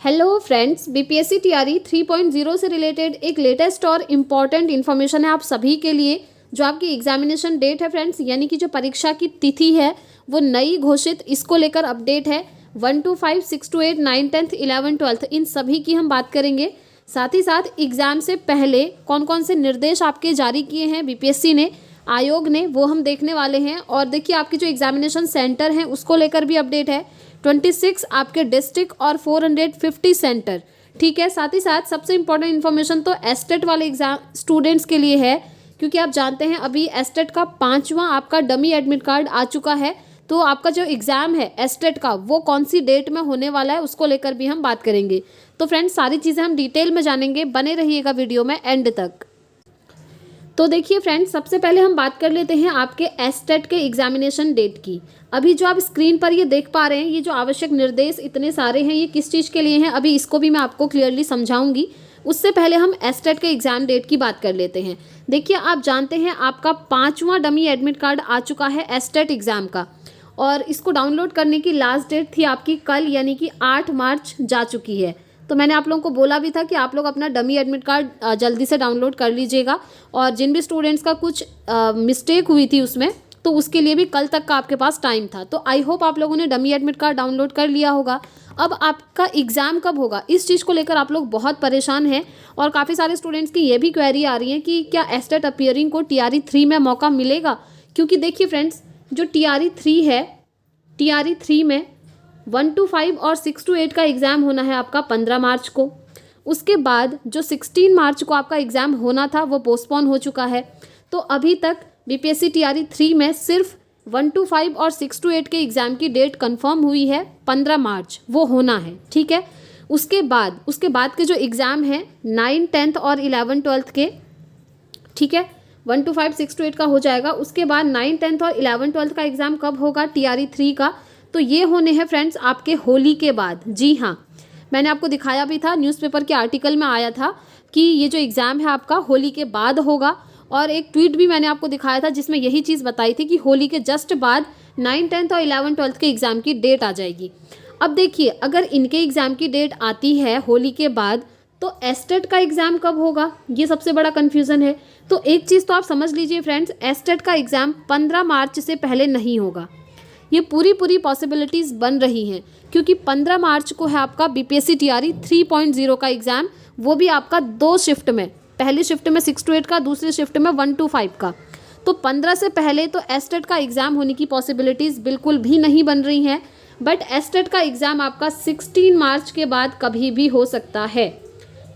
Hello friends, BPSC TRE 3.0 से related एक latest और इम्पॉर्टेंट इन्फॉर्मेशन है आप सभी के लिए। जो आपकी एग्जामिनेशन डेट है फ्रेंड्स, यानी कि जो परीक्षा की तिथि है वो नई घोषित, इसको लेकर अपडेट है 1 to 5, 6 to 8, 9, 10th, 11, 12th, इन सभी की हम बात करेंगे। साथ ही साथ एग्ज़ाम से पहले कौन कौन से निर्देश आपके जारी किए हैं बीपीएससी ने, आयोग ने, वो हम देखने वाले हैं। और देखिए आपकी जो एग्जामिनेशन सेंटर हैं उसको लेकर भी अपडेट है। 26 आपके डिस्ट्रिक्ट और 450 सेंटर, ठीक है। साथ ही साथ सबसे इंपॉर्टेंट इन्फॉर्मेशन तो एस्टेट वाले एग्जाम स्टूडेंट्स के लिए है, क्योंकि आप जानते हैं अभी एस्टेट का 5वां आपका डमी एडमिट कार्ड आ चुका है। तो आपका जो एग्ज़ाम है एस्टेट का वो कौन सी डेट में होने वाला है उसको लेकर भी हम बात करेंगे। तो फ्रेंड्स सारी चीज़ें हम डिटेल में जानेंगे, बने रहिएगा वीडियो में एंड तक। तो देखिए फ्रेंड्स, सबसे पहले हम बात कर लेते हैं आपके एस्टेट के एग्जामिनेशन डेट की। अभी जो आप स्क्रीन पर ये देख पा रहे हैं, ये जो आवश्यक निर्देश इतने सारे हैं, ये किस चीज़ के लिए हैं अभी इसको भी मैं आपको क्लियरली समझाऊंगी। उससे पहले हम एस्टेट के एग्जाम डेट की बात कर लेते हैं। देखिए आप जानते हैं आपका 5वां डमी एडमिट कार्ड आ चुका है एस्टेट एग्ज़ाम का, और इसको डाउनलोड करने की लास्ट डेट थी आपकी कल, यानी कि 8 मार्च जा चुकी है। तो मैंने आप लोगों को बोला भी था कि आप लोग अपना डमी एडमिट कार्ड जल्दी से डाउनलोड कर लीजिएगा, और जिन भी स्टूडेंट्स का कुछ मिस्टेक हुई थी उसमें, तो उसके लिए भी कल तक का आपके पास टाइम था। तो आई होप आप लोगों ने डमी एडमिट कार्ड डाउनलोड कर लिया होगा। अब आपका एग्ज़ाम कब होगा, इस चीज़ को लेकर आप लोग बहुत परेशान हैं, और काफ़ी सारे स्टूडेंट्स की ये भी क्वेरी आ रही है कि क्या एस्टेट अपीयरिंग को टीआरई 3 में मौका मिलेगा। क्योंकि देखिए फ्रेंड्स, जो टीआरई 3 है, टीआरई 3 में 1 to 5 और 6 to 8 का एग्ज़ाम होना है आपका 15 मार्च को। उसके बाद जो 16 मार्च को आपका एग्ज़ाम होना था वो पोस्टपोन हो चुका है। तो अभी तक बीपीएससी टीआरई 3 में सिर्फ 1 to 5 और 6 to 8 के एग्ज़ाम की डेट कंफर्म हुई है 15 मार्च, वो होना है, ठीक है। उसके बाद के जो एग्ज़ाम हैं 9, 10th और 11, 12th के, ठीक है, 1 to 5, 6 to 8 का हो जाएगा। उसके बाद 9, 10th और 11, 12th का एग्ज़ाम कब होगा टीआरई 3 का, तो ये होने हैं फ्रेंड्स आपके होली के बाद। जी हाँ, मैंने आपको दिखाया भी था, न्यूज़पेपर के आर्टिकल में आया था कि ये जो एग्ज़ाम है आपका होली के बाद होगा, और एक ट्वीट भी मैंने आपको दिखाया था जिसमें यही चीज़ बताई थी कि होली के जस्ट बाद 9, 10th और 11, 12th के एग्ज़ाम की डेट आ जाएगी। अब देखिए, अगर इनके एग्ज़ाम की डेट आती है होली के बाद, तो एस्टेट का एग्ज़ाम कब होगा, ये सबसे बड़ा कन्फ्यूज़न है। तो एक चीज़ तो आप समझ लीजिए फ्रेंड्स, एस्टेट का एग्ज़ाम 15 मार्च से पहले नहीं होगा। ये पूरी पॉसिबिलिटीज़ बन रही हैं, क्योंकि 15 मार्च को है आपका बीपीएससी टीआरई 3.0 का एग्ज़ाम, वो भी आपका 2 शिफ्ट में, पहली शिफ्ट में 6 to 8 का, दूसरी शिफ्ट में 1 to 5 का। तो 15 से पहले तो एस्टेट का एग्ज़ाम होने की पॉसिबिलिटीज़ बिल्कुल भी नहीं बन रही हैं। बट एस्टेट का एग्ज़ाम आपका 16 मार्च के बाद कभी भी हो सकता है,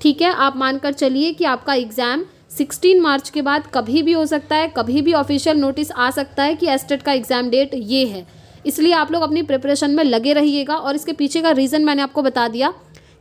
ठीक है। आप मानकर चलिए कि आपका एग्ज़ाम 16 मार्च के बाद कभी भी हो सकता है, कभी भी ऑफिशियल नोटिस आ सकता है कि एस्टेट का एग्ज़ाम डेट ये है। इसलिए आप लोग अपनी प्रिपरेशन में लगे रहिएगा, और इसके पीछे का रीज़न मैंने आपको बता दिया,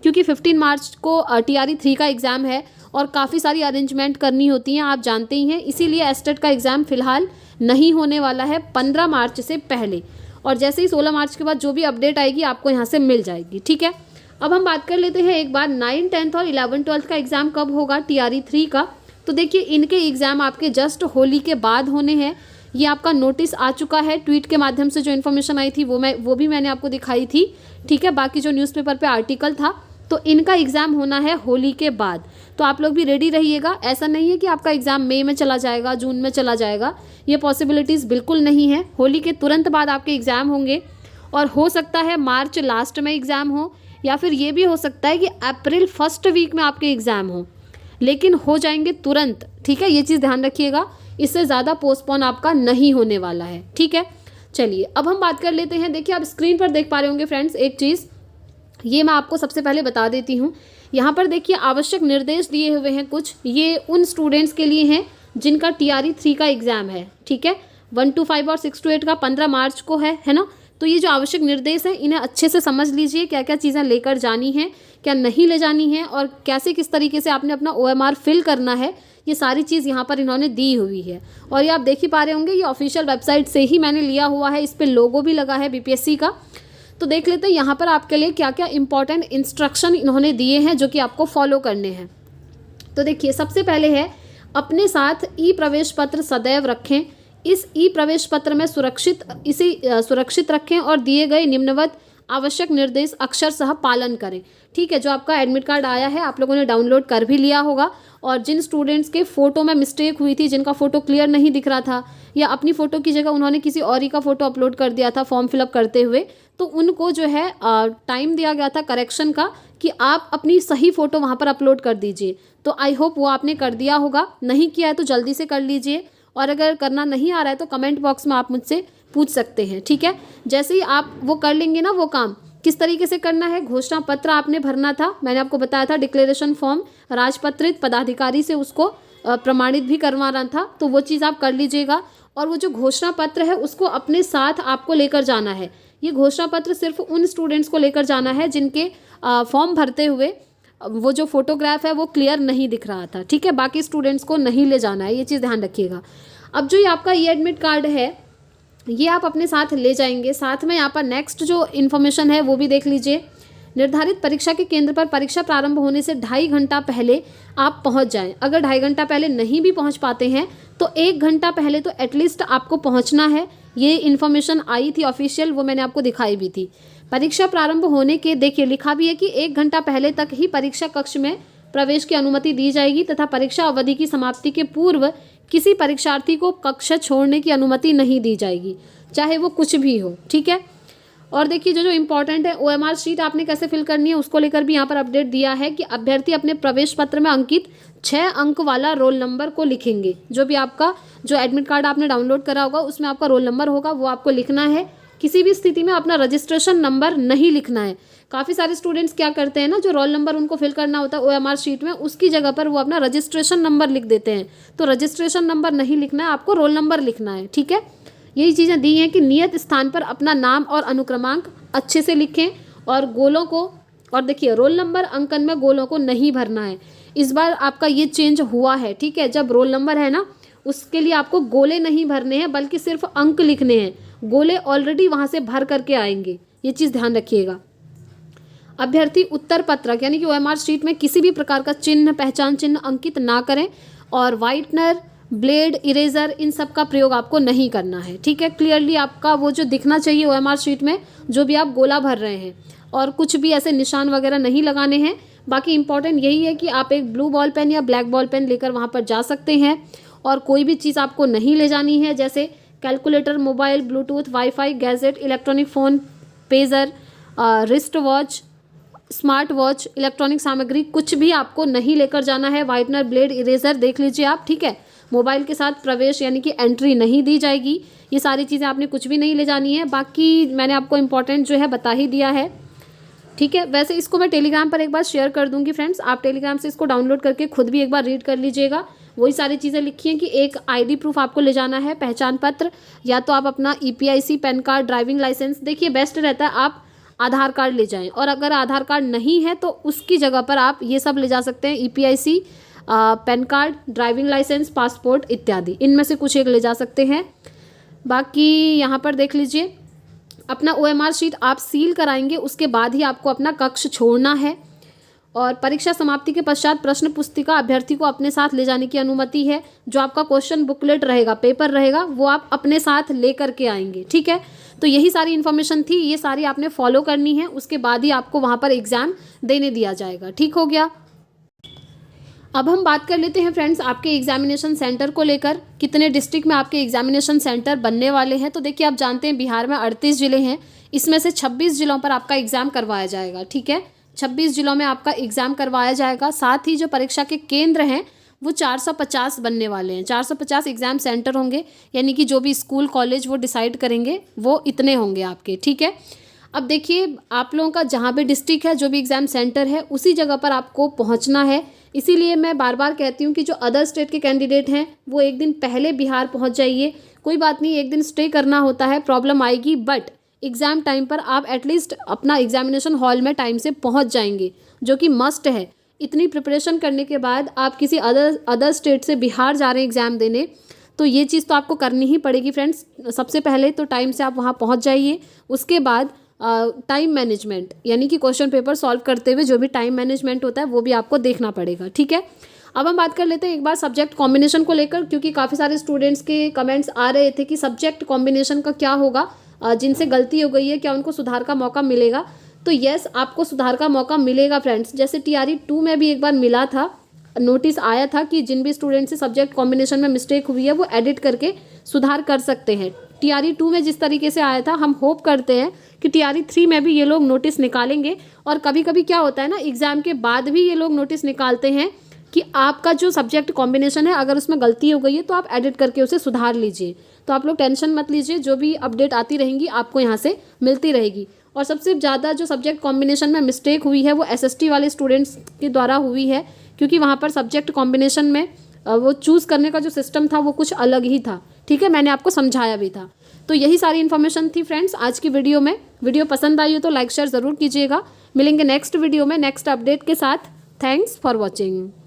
क्योंकि 15 मार्च को टीआरई 3 का एग्ज़ाम है और काफ़ी सारी अरेंजमेंट करनी होती हैं, आप जानते ही हैं। इसीलिए एस्टेट का एग्ज़ाम फ़िलहाल नहीं होने वाला है 15 मार्च से पहले, और जैसे ही 16 मार्च के बाद जो भी अपडेट आएगी आपको यहाँ से मिल जाएगी, ठीक है। अब हम बात कर लेते हैं एक बार 9, 10th और 11, 12th का एग्ज़ाम कब होगा टीआरई 3 का। तो देखिए इनके एग्ज़ाम आपके जस्ट होली के बाद होने हैं। ये आपका नोटिस आ चुका है, ट्वीट के माध्यम से जो इन्फॉर्मेशन आई थी वो भी मैंने आपको दिखाई थी, ठीक है। बाकी जो न्यूज़पेपर पे आर्टिकल था, तो इनका एग्ज़ाम होना है होली के बाद। तो आप लोग भी रेडी रहिएगा। ऐसा नहीं है कि आपका एग्ज़ाम मई में चला जाएगा, जून में चला जाएगा, ये पॉसिबिलिटीज़ बिल्कुल नहीं है। होली के तुरंत बाद आपके एग्ज़ाम होंगे, और हो सकता है मार्च लास्ट में एग्ज़ाम हो, या फिर ये भी हो सकता है कि अप्रैल फर्स्ट वीक में आपके एग्ज़ाम हो, लेकिन हो जाएंगे तुरंत, ठीक है। ये चीज़ ध्यान रखिएगा, इससे ज़्यादा पोस्टपोन आपका नहीं होने वाला है, ठीक है। चलिए अब हम बात कर लेते हैं। देखिए आप स्क्रीन पर देख पा रहे होंगे फ्रेंड्स, एक चीज़ ये मैं आपको सबसे पहले बता देती हूँ। यहाँ पर देखिए आवश्यक निर्देश दिए हुए हैं कुछ, ये उन स्टूडेंट्स के लिए हैं जिनका टीआरई 3 का एग्ज़ाम है, ठीक है। 1 to 5 और 6 to 8 का 15 मार्च को है ना। तो ये जो आवश्यक निर्देश हैं इन्हें अच्छे से समझ लीजिए, क्या क्या चीज़ें लेकर जानी हैं, क्या नहीं ले जानी है, और कैसे किस तरीके से आपने अपना OMR फिल करना है, ये सारी चीज़ यहाँ पर इन्होंने दी हुई है। और ये आप देख ही पा रहे होंगे, ये ऑफिशियल वेबसाइट से ही मैंने लिया हुआ है, इस पर लोगो भी लगा है बीपीएससी का। तो देख लेते हैं यहाँ पर आपके लिए क्या क्या इंपॉर्टेंट इंस्ट्रक्शन इन्होंने दिए हैं जो कि आपको फॉलो करने हैं। तो देखिए सबसे पहले है, अपने साथ ई प्रवेश पत्र सदैव रखें। इस ई प्रवेश पत्र में सुरक्षित रखें और दिए गए निम्नवत आवश्यक निर्देश अक्षरशः पालन करें। ठीक है, जो आपका एडमिट कार्ड आया है आप लोगों ने डाउनलोड कर भी लिया होगा, और जिन स्टूडेंट्स के फ़ोटो में मिस्टेक हुई थी, जिनका फ़ोटो क्लियर नहीं दिख रहा था या अपनी फ़ोटो की जगह उन्होंने किसी और ही का फ़ोटो अपलोड कर दिया था फॉर्म फिलअप करते हुए, तो उनको जो है टाइम दिया गया था करेक्शन का कि आप अपनी सही फ़ोटो वहाँ पर अपलोड कर दीजिए। तो आई होप वो आपने कर दिया होगा, नहीं किया है तो जल्दी से कर लीजिए, और अगर करना नहीं आ रहा है तो कमेंट बॉक्स में आप मुझसे पूछ सकते हैं। ठीक है, जैसे ही आप वो कर लेंगे ना, वो काम किस तरीके से करना है, घोषणा पत्र आपने भरना था, मैंने आपको बताया था डिक्लेरेशन फॉर्म राजपत्रित पदाधिकारी से उसको प्रमाणित भी करवाना था, तो वो चीज़ आप कर लीजिएगा। और वो जो घोषणा पत्र है उसको अपने साथ आपको लेकर जाना है। ये घोषणा पत्र सिर्फ उन स्टूडेंट्स को लेकर जाना है जिनके फॉर्म भरते हुए वो जो फोटोग्राफ है वो क्लियर नहीं दिख रहा था। ठीक है, बाकी स्टूडेंट्स को नहीं ले जाना है, ये चीज़ ध्यान रखिएगा। अब जो ये आपका ई एडमिट कार्ड है ये आप अपने साथ ले जाएंगे। साथ में यहाँ पर नेक्स्ट जो इन्फॉर्मेशन है वो भी देख लीजिए। निर्धारित परीक्षा के केंद्र पर परीक्षा प्रारंभ होने से 2.5 घंटा पहले आप पहुँच जाएं। अगर 2.5 घंटा पहले नहीं भी पहुँच पाते हैं तो 1 घंटा पहले तो एटलीस्ट आपको पहुँचना है। ये इन्फॉर्मेशन आई थी ऑफिशियल, वो मैंने आपको दिखाई भी थी। परीक्षा प्रारंभ होने के देखिए लिखा भी है कि 1 घंटा पहले तक ही परीक्षा कक्ष में प्रवेश की अनुमति दी जाएगी तथा परीक्षा अवधि की समाप्ति के पूर्व किसी परीक्षार्थी को कक्ष छोड़ने की अनुमति नहीं दी जाएगी, चाहे वो कुछ भी हो। ठीक है, और देखिए जो इम्पोर्टेंट है OMR शीट आपने कैसे फिल करनी है उसको लेकर भी यहाँ पर अपडेट दिया है कि अभ्यर्थी अपने प्रवेश पत्र में अंकित 6 अंक वाला रोल नंबर को लिखेंगे। जो भी आपका जो एडमिट कार्ड आपने डाउनलोड करा होगा उसमें आपका रोल नंबर होगा, वो आपको लिखना है। किसी भी स्थिति में अपना रजिस्ट्रेशन नंबर नहीं लिखना है। काफ़ी सारे स्टूडेंट्स क्या करते हैं ना, जो रोल नंबर उनको फिल करना होता है OMR शीट में, उसकी जगह पर वो अपना रजिस्ट्रेशन नंबर लिख देते हैं। तो रजिस्ट्रेशन नंबर नहीं लिखना है, आपको रोल नंबर लिखना है। ठीक है, यही चीज़ें दी हैं कि नियत स्थान पर अपना नाम और अनुक्रमांक अच्छे से लिखें, और गोलों को, और देखिए रोल नंबर अंकन में गोलों को नहीं भरना है। इस बार आपका ये चेंज हुआ है। ठीक है, जब रोल नंबर है ना उसके लिए आपको गोले नहीं भरने हैं बल्कि सिर्फ अंक लिखने हैं। गोले ऑलरेडी वहाँ से भर करके आएंगे, ये चीज़ ध्यान रखिएगा। अभ्यर्थी उत्तर पत्रक यानी कि OMR शीट में किसी भी प्रकार का चिन्ह, पहचान चिन्ह अंकित ना करें, और वाइटनर, ब्लेड, इरेजर इन सब का प्रयोग आपको नहीं करना है। ठीक है, क्लियरली आपका वो जो दिखना चाहिए OMR शीट में जो भी आप गोला भर रहे हैं, और कुछ भी ऐसे निशान वगैरह नहीं लगाने हैं। बाकी इंपॉर्टेंट यही है कि आप एक ब्लू बॉल पेन या ब्लैक बॉल पेन लेकर वहाँ पर जा सकते हैं, और कोई भी चीज़ आपको नहीं ले जानी है, जैसे calculator, mobile, Bluetooth, wifi, gadget, electronic phone, pager, wrist watch, smart watch, electronic सामग्री कुछ भी आपको नहीं लेकर जाना है। वाइटनर, ब्लेड, इरेजर देख लीजिए आप। ठीक है, मोबाइल के साथ प्रवेश यानी कि एंट्री नहीं दी जाएगी। ये सारी चीज़ें आपने कुछ भी नहीं ले जानी है। बाकी मैंने आपको इम्पॉर्टेंट जो है बता ही दिया है। ठीक है, वैसे इसको मैं टेलीग्राम पर एक बार शेयर कर दूंगी फ्रेंड्स, आप टेलीग्राम से इसको डाउनलोड करके खुद भी एक बार रीड कर लीजिएगा। वही सारी चीज़ें लिखी हैं कि एक ID प्रूफ आपको ले जाना है, पहचान पत्र, या तो आप अपना EPIC, pan card, driving licence. देखिए बेस्ट रहता है आप आधार कार्ड ले जाएं, और अगर आधार कार्ड नहीं है तो उसकी जगह पर आप ये सब ले जा सकते हैं, EPIC, pan card, driving licence, passport इत्यादि, इनमें से कुछ एक ले जा सकते हैं। बाकी यहाँ पर देख लीजिए अपना OMR शीट आप सील कराएंगे, उसके बाद ही आपको अपना कक्ष छोड़ना है। और परीक्षा समाप्ति के पश्चात प्रश्न पुस्तिका अभ्यर्थी को अपने साथ ले जाने की अनुमति है। जो आपका क्वेश्चन बुकलेट रहेगा, पेपर रहेगा, वो आप अपने साथ ले करके आएंगे। ठीक है, तो यही सारी इन्फॉर्मेशन थी, ये सारी आपने फॉलो करनी है, उसके बाद ही आपको वहाँ पर एग्ज़ाम देने दिया जाएगा। ठीक हो गया। अब हम बात कर लेते हैं फ्रेंड्स आपके एग्जामिनेशन सेंटर को लेकर, कितने डिस्ट्रिक्ट में आपके एग्जामिनेशन सेंटर बनने वाले हैं। तो देखिए आप जानते हैं बिहार में 38 ज़िले हैं, इसमें से 26 ज़िलों पर आपका एग्ज़ाम करवाया जाएगा। ठीक है, 26 ज़िलों में आपका एग्ज़ाम करवाया जाएगा। साथ ही जो परीक्षा के केंद्र हैं वो 450 बनने वाले हैं। 450 एग्ज़ाम सेंटर होंगे, यानी कि जो भी स्कूल कॉलेज वो डिसाइड करेंगे वो इतने होंगे आपके। ठीक है, अब देखिए आप लोगों का जहाँ भी डिस्ट्रिक्ट है, जो भी एग्ज़ाम सेंटर है, उसी जगह पर आपको पहुँचना है। इसीलिए मैं बार बार कहती हूँ कि जो अदर स्टेट के कैंडिडेट हैं वो एक दिन पहले बिहार पहुँच जाइए। कोई बात नहीं, एक दिन स्टे करना होता है, प्रॉब्लम आएगी, बट एग्ज़ाम टाइम पर आप एटलीस्ट अपना एग्जामिनेशन हॉल में टाइम से पहुँच जाएंगे, जो कि मस्ट है। इतनी प्रिपरेशन करने के बाद आप किसी अदर स्टेट से बिहार जा रहे हैं एग्ज़ाम देने, तो ये चीज़ तो आपको करनी ही पड़ेगी फ्रेंड्स। सबसे पहले तो टाइम से आप वहाँ पहुँच जाइए। उसके बाद टाइम मैनेजमेंट यानी कि क्वेश्चन पेपर सॉल्व करते हुए जो भी टाइम मैनेजमेंट होता है वो भी आपको देखना पड़ेगा। ठीक है, अब हम बात कर लेते हैं एक बार सब्जेक्ट कॉम्बिनेशन को लेकर, क्योंकि काफ़ी सारे स्टूडेंट्स के कमेंट्स आ रहे थे कि सब्जेक्ट कॉम्बिनेशन का क्या होगा जिनसे गलती हो गई है, क्या उनको सुधार का मौका मिलेगा? तो यस, आपको सुधार का मौका मिलेगा फ्रेंड्स। जैसे TRE 2 में भी एक बार मिला था, नोटिस आया था कि जिन भी स्टूडेंट से सब्जेक्ट कॉम्बिनेशन में मिस्टेक हुई है वो एडिट करके सुधार कर सकते हैं। TRE 2 में जिस तरीके से आया था, हम होप करते हैं कि TRE 3 में भी ये लोग नोटिस निकालेंगे। और कभी कभी क्या होता है ना, एग्जाम के बाद भी ये लोग नोटिस निकालते हैं कि आपका जो सब्जेक्ट कॉम्बिनेशन है, अगर उसमें गलती हो गई है तो आप एडिट करके उसे सुधार लीजिए। तो आप लोग टेंशन मत लीजिए, जो भी अपडेट आती रहेंगी आपको यहाँ से मिलती रहेगी। और सबसे ज़्यादा जो सब्जेक्ट कॉम्बिनेशन में मिस्टेक हुई है वो SST वाले स्टूडेंट्स के द्वारा हुई है, क्योंकि वहाँ पर सब्जेक्ट कॉम्बिनेशन में वो चूज़ करने का जो सिस्टम था वो कुछ अलग ही था। ठीक है, मैंने आपको समझाया भी था। तो यही सारी इन्फॉर्मेशन थी फ्रेंड्स आज की वीडियो में। वीडियो पसंद आई हो तो लाइक शेयर ज़रूर कीजिएगा। मिलेंगे नेक्स्ट वीडियो में नेक्स्ट अपडेट के साथ। Thanks for watching.